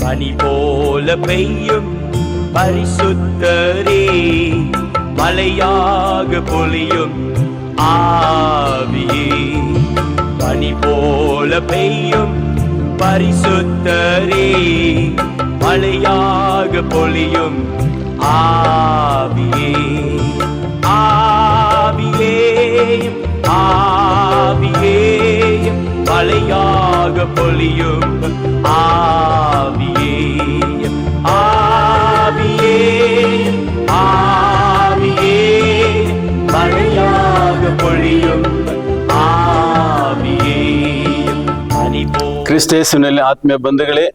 பனி போல பெய்யும் பரிசுத்தரே, மலையாக பொழியும் ஆவியே. பனி போல பெய்யும் பரிசுத்தரே, மலையாக பொழியும் ஆவியே. ஆவியே ஆவியே, மலையாக பொழியும் ஆவியே. ஆவியே ஆவியே, மலையாக பொழியும் ಆವಿಯೇ. ಕ್ರಿಸ್ತೇಸುವಿನಲ್ಲಿ ಆತ್ಮೀಯ ಬಂಧುಗಳೇ,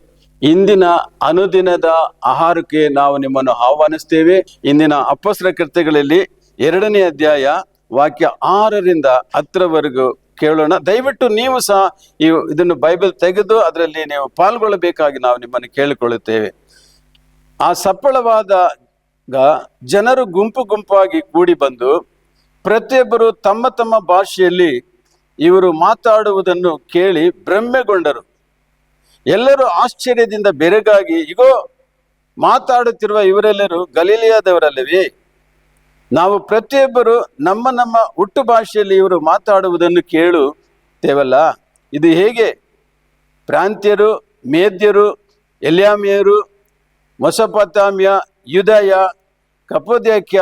ಇಂದಿನ ಅನುದಿನದ ಆಹಾರಕ್ಕೆ ನಾವು ನಿಮ್ಮನ್ನು ಆಹ್ವಾನಿಸ್ತೇವೆ. ಇಂದಿನ ಅಪೊಸ್ತಲರ ಕೃತ್ಯಗಳಲ್ಲಿ 2ನೇ ಅಧ್ಯಾಯ ವಾಕ್ಯ 6ರಿಂದ 10ರವರೆಗೂ ಕೇಳೋಣ. ದಯವಿಟ್ಟು ನೀವು ಸಹ ಇದನ್ನು ಬೈಬಲ್ ತೆಗೆದು ಅದರಲ್ಲಿ ನೀವು ಪಾಲ್ಗೊಳ್ಳಬೇಕಾಗಿ ನಾವು ನಿಮ್ಮನ್ನು ಕೇಳಿಕೊಳ್ಳುತ್ತೇವೆ. ಆ ಸಪ್ಪಳವಾದಾಗ ಜನರು ಗುಂಪು ಗುಂಪಾಗಿ ಕೂಡಿ ಬಂದು ಪ್ರತಿಯೊಬ್ಬರು ತಮ್ಮ ತಮ್ಮ ಭಾಷೆಯಲ್ಲಿ ಇವರು ಮಾತಾಡುವುದನ್ನು ಕೇಳಿ ಭ್ರಮೆಗೊಂಡರು. ಎಲ್ಲರೂ ಆಶ್ಚರ್ಯದಿಂದ ಬೆರಗಾಗಿ, ಇಗೋ, ಮಾತಾಡುತ್ತಿರುವ ಇವರೆಲ್ಲರೂ ಗಲಿಲಿಯಾದವರಲ್ಲವೇ? ನಾವು ಪ್ರತಿಯೊಬ್ಬರು ನಮ್ಮ ನಮ್ಮ ಹುಟ್ಟು ಭಾಷೆಯಲ್ಲಿ ಇವರು ಮಾತಾಡುವುದನ್ನು ಕೇಳುತ್ತೇವಲ್ಲ, ಇದು ಹೇಗೆ? ಪ್ರಾಂತ್ಯರು, ಮೇದ್ಯರು, ಎಲ್ಯಾಮಿಯರು, ಮೊಸೊಪೊತಾಮ್ಯ, ಯೂದಯ, ಕಪ್ಪೊದ್ಯಾಕ್ಯ,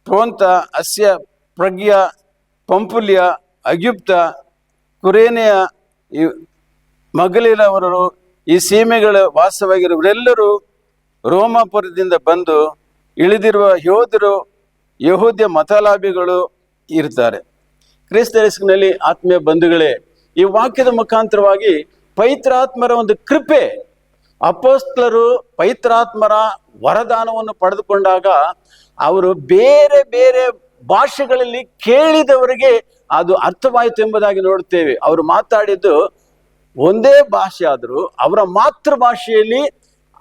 ಪೋಂತ, ಅಸ್ಯ, ಪ್ರಗ್ಯ, ಪಂಫುಲ್ಯ, ಅಗ್ಯುಪ್ತ, ಕುರೇನೆಯ ಮಗಲಿನವರು, ಈ ಸೀಮೆಗಳ ವಾಸವಾಗಿರುವರೆಲ್ಲರೂ ರೋಮಾಪುರದಿಂದ ಬಂದು ಇಳಿದಿರುವ ಯೋಧರು, ಯಹೂದ್ಯ ಮತಲಾಭಿಗಳು ಇರ್ತಾರೆ. ಕ್ರಿಸ್ತನಲ್ಲಿ ಆತ್ಮೀಯ ಬಂಧುಗಳೇ, ಈ ವಾಕ್ಯದ ಮುಖಾಂತರವಾಗಿ ಪವಿತ್ರಾತ್ಮರ ಒಂದು ಕೃಪೆ, ಅಪೊಸ್ತಲರು ಪವಿತ್ರಾತ್ಮರ ವರದಾನವನ್ನು ಪಡೆದುಕೊಂಡಾಗ ಅವರು ಬೇರೆ ಬೇರೆ ಭಾಷೆಗಳಲ್ಲಿ ಕೇಳಿದವರಿಗೆ ಅದು ಅರ್ಥವಾಯಿತು ಎಂಬುದಾಗಿ ನೋಡುತ್ತೇವೆ. ಅವರು ಮಾತಾಡಿದ್ದು ಒಂದೇ ಭಾಷೆ ಆದರೂ ಅವರ ಮಾತೃಭಾಷೆಯಲ್ಲಿ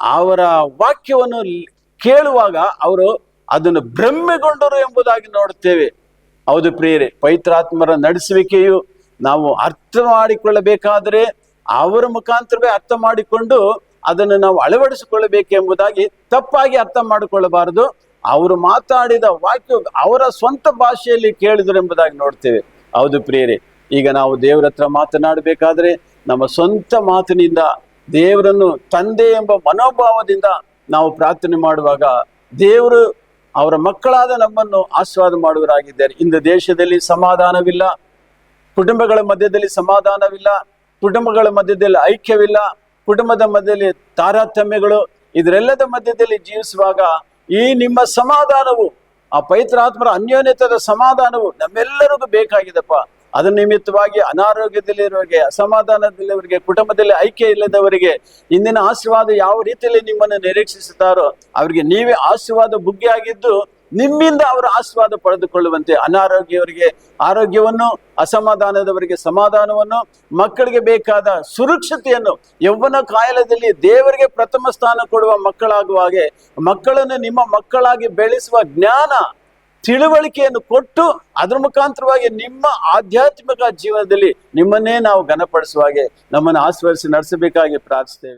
ಅವರ ವಾಕ್ಯವನ್ನು ಕೇಳುವಾಗ ಅವರು ಅದನ್ನು ಭ್ರಮೆಗೊಂಡರು ಎಂಬುದಾಗಿ ನೋಡುತ್ತೇವೆ. ಹೌದು ಪ್ರಿಯರೇ, ಪವಿತ್ರಾತ್ಮರ ನಡೆಸುವಿಕೆಯು ನಾವು ಅರ್ಥ ಮಾಡಿಕೊಳ್ಳಬೇಕಾದರೆ ಅವರ ಮುಖಾಂತರವೇ ಅರ್ಥ ಮಾಡಿಕೊಂಡು ಅದನ್ನು ನಾವು ಅಳವಡಿಸಿಕೊಳ್ಳಬೇಕೆಂಬುದಾಗಿ ತಪ್ಪಾಗಿ ಅರ್ಥ ಮಾಡಿಕೊಳ್ಳಬಾರದು. ಅವರು ಮಾತಾಡಿದ ವಾಕ್ಯ ಅವರ ಸ್ವಂತ ಭಾಷೆಯಲ್ಲಿ ಕೇಳಿದರು ಎಂಬುದಾಗಿ ನೋಡ್ತೇವೆ. ಹೌದು ಪ್ರಿಯರೇ, ಈಗ ನಾವು ದೇವರ ಹತ್ರ ಮಾತನಾಡಬೇಕಾದ್ರೆ ನಮ್ಮ ಸ್ವಂತ ಮಾತಿನಿಂದ ದೇವರನ್ನು ತಂದೆ ಎಂಬ ಮನೋಭಾವದಿಂದ ನಾವು ಪ್ರಾರ್ಥನೆ ಮಾಡುವಾಗ ದೇವರು ಅವರ ಮಕ್ಕಳಾದ ನಮ್ಮನ್ನು ಆಶೀರ್ವಾದ ಮಾಡುವರಾಗಿದ್ದಾರೆ. ಇಂದು ದೇಶದಲ್ಲಿ ಸಮಾಧಾನವಿಲ್ಲ, ಕುಟುಂಬಗಳ ಮಧ್ಯದಲ್ಲಿ ಸಮಾಧಾನವಿಲ್ಲ, ಕುಟುಂಬಗಳ ಮಧ್ಯದಲ್ಲಿ ಐಕ್ಯವಿಲ್ಲ, ಕುಟುಂಬದ ಮಧ್ಯದಲ್ಲಿ ತಾರತಮ್ಯಗಳು, ಇದರೆಲ್ಲದ ಮಧ್ಯದಲ್ಲಿ ಜೀವಿಸುವಾಗ ಈ ನಿಮ್ಮ ಸಮಾಧಾನವು, ಆ ಪವಿತ್ರಾತ್ಮರ ಅನ್ಯೋನ್ಯತೆಯ ಸಮಾಧಾನವು ನಮ್ಮೆಲ್ಲರಿಗೂ ಬೇಕಾಗಿದೆಪ್ಪ. ಅದರ ನಿಮಿತ್ತವಾಗಿ ಅನಾರೋಗ್ಯದಲ್ಲಿರುವವರಿಗೆ, ಅಸಮಾಧಾನದಲ್ಲಿರುವವರಿಗೆ, ಕುಟುಂಬದಲ್ಲಿ ಐಕ್ಯ ಇಲ್ಲದವರಿಗೆ ಇಂದಿನ ಆಶೀರ್ವಾದ ಯಾವ ರೀತಿಯಲ್ಲಿ ನಿಮ್ಮನ್ನು ನಿರೀಕ್ಷಿಸುತ್ತಾರೋ ಅವರಿಗೆ ನೀವೇ ಆಶೀರ್ವಾದ ಬುಗ್ಗೆಯಾಗಿದ್ದು ನಿಮ್ಮಿಂದ ಅವರು ಆಶೀರ್ವಾದ ಪಡೆದುಕೊಳ್ಳುವಂತೆ, ಅನಾರೋಗ್ಯವರಿಗೆ ಆರೋಗ್ಯವನ್ನು, ಅಸಮಾಧಾನದವರಿಗೆ ಸಮಾಧಾನವನ್ನು, ಮಕ್ಕಳಿಗೆ ಬೇಕಾದ ಸುರಕ್ಷತೆಯನ್ನು, ಯೌವನ ಕಾಯಲದಲ್ಲಿ ದೇವರಿಗೆ ಪ್ರಥಮ ಸ್ಥಾನ ಕೊಡುವ ಮಕ್ಕಳಾಗುವ ಹಾಗೆ ಮಕ್ಕಳನ್ನು ನಿಮ್ಮ ಮಕ್ಕಳಾಗಿ ಬೆಳೆಸುವ ಜ್ಞಾನ, ತಿಳುವಳಿಕೆಯನ್ನು ಕೊಟ್ಟು ಅದರ ಮುಖಾಂತರವಾಗಿ ನಿಮ್ಮ ಆಧ್ಯಾತ್ಮಿಕ ಜೀವನದಲ್ಲಿ ನಿಮ್ಮನ್ನೇ ನಾವು ಘನಪಡಿಸುವ ಹಾಗೆ ನಮ್ಮನ್ನು ಆಶೀರ್ವದಿಸಿ ನಡೆಸಬೇಕಾಗಿ ಪ್ರಾರ್ಥಿಸ್ತೇವೆ.